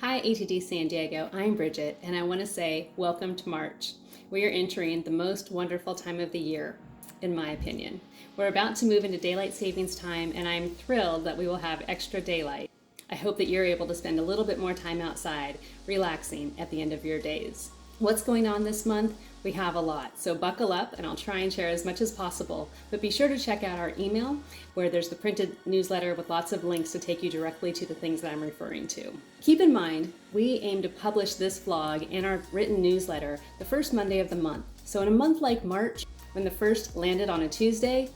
Hi ATD San Diego, I'm Bridget, and I want to say welcome to March. We are entering the most wonderful time of the year, in my opinion. We're about to move into daylight savings time, and I'm thrilled that we will have extra daylight. I hope that you're able to spend a little bit more time outside, relaxing at the end of your days. What's going on this month? We have a lot, so buckle up and I'll try and share as much as possible. But be sure to check out our email where there's the printed newsletter with lots of links to take you directly to the things that I'm referring to. Keep in mind, we aim to publish this vlog and our written newsletter the first Monday of the month. So in a month like March, when the first landed on a Tuesday,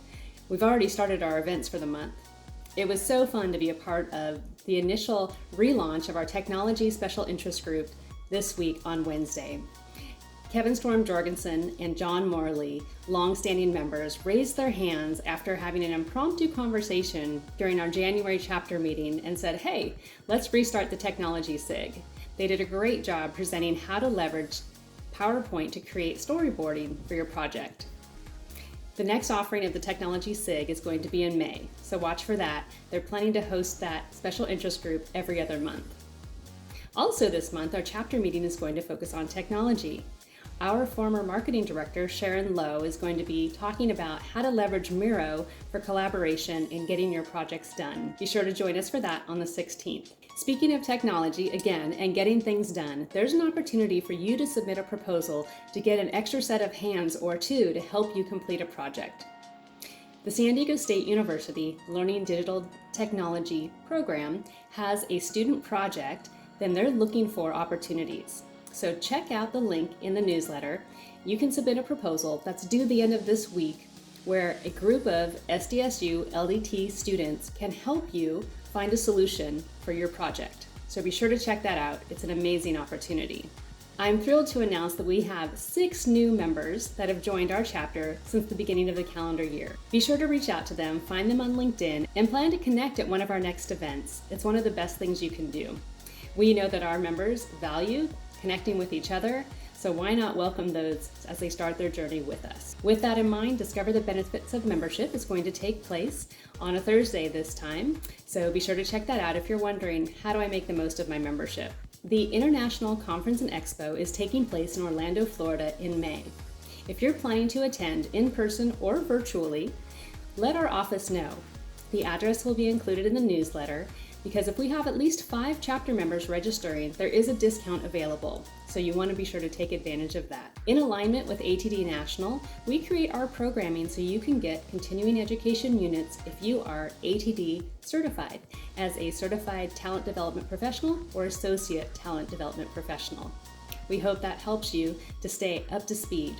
we've already started our events for the month. It was so fun to be a part of the initial relaunch of our technology special interest group this week on Wednesday. Kevin Storm Jorgensen and John Morley, long-standing members, raised their hands after having an impromptu conversation during our January chapter meeting and said, hey, let's restart the Technology SIG. They did a great job presenting how to leverage PowerPoint to create storyboarding for your project. The next offering of the Technology SIG is going to be in May, so watch for that. They're planning to host that special interest group every other month. Also this month, our chapter meeting is going to focus on technology. Our former marketing director, Sharon Lowe, is going to be talking about how to leverage Miro for collaboration in getting your projects done. Be sure to join us for that on the 16th. Speaking of technology, again, and getting things done, there's an opportunity for you to submit a proposal to get an extra set of hands or two to help you complete a project. The San Diego State University Learning Digital Technology program has a student project, then they're looking for opportunities. So check out the link in the newsletter. You can submit a proposal that's due the end of this week where a group of SDSU LDT students can help you find a solution for your project. So be sure to check that out. It's an amazing opportunity. I'm thrilled to announce that we have 6 new members that have joined our chapter since the beginning of the calendar year. Be sure to reach out to them, find them on LinkedIn, and plan to connect at one of our next events. It's one of the best things you can do. We know that our members value connecting with each other, so why not welcome those as they start their journey with us? With that in mind, Discover the Benefits of Membership is going to take place on a Thursday this time, so be sure to check that out if you're wondering, how do I make the most of my membership? The International Conference and Expo is taking place in Orlando, Florida in May. If you're planning to attend in person or virtually, let our office know. The address will be included in the newsletter, because if we have at least 5 chapter members registering, there is a discount available, so you want to be sure to take advantage of that. In alignment with ATD National, we create our programming so you can get continuing education units if you are ATD certified as a Certified Talent Development Professional or Associate Talent Development Professional. We hope that helps you to stay up to speed.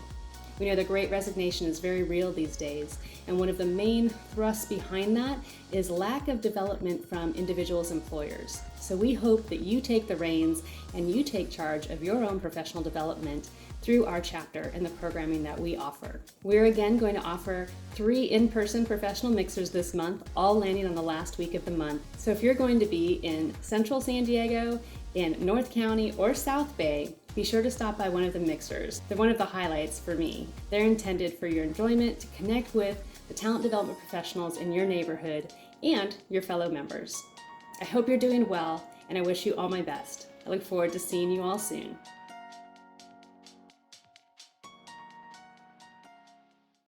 We know the Great Resignation is very real these days, and one of the main thrusts behind that is lack of development from individuals' employers. So we hope that you take the reins and you take charge of your own professional development through our chapter and the programming that we offer. We're again going to offer 3 in-person professional mixers this month, all landing on the last week of the month. So if you're going to be in Central San Diego, in North County, or South Bay, be sure to stop by one of the mixers. They're one of the highlights for me. They're intended for your enjoyment, to connect with the talent development professionals in your neighborhood and your fellow members. I hope you're doing well, and I wish you all my best. I look forward to seeing you all soon.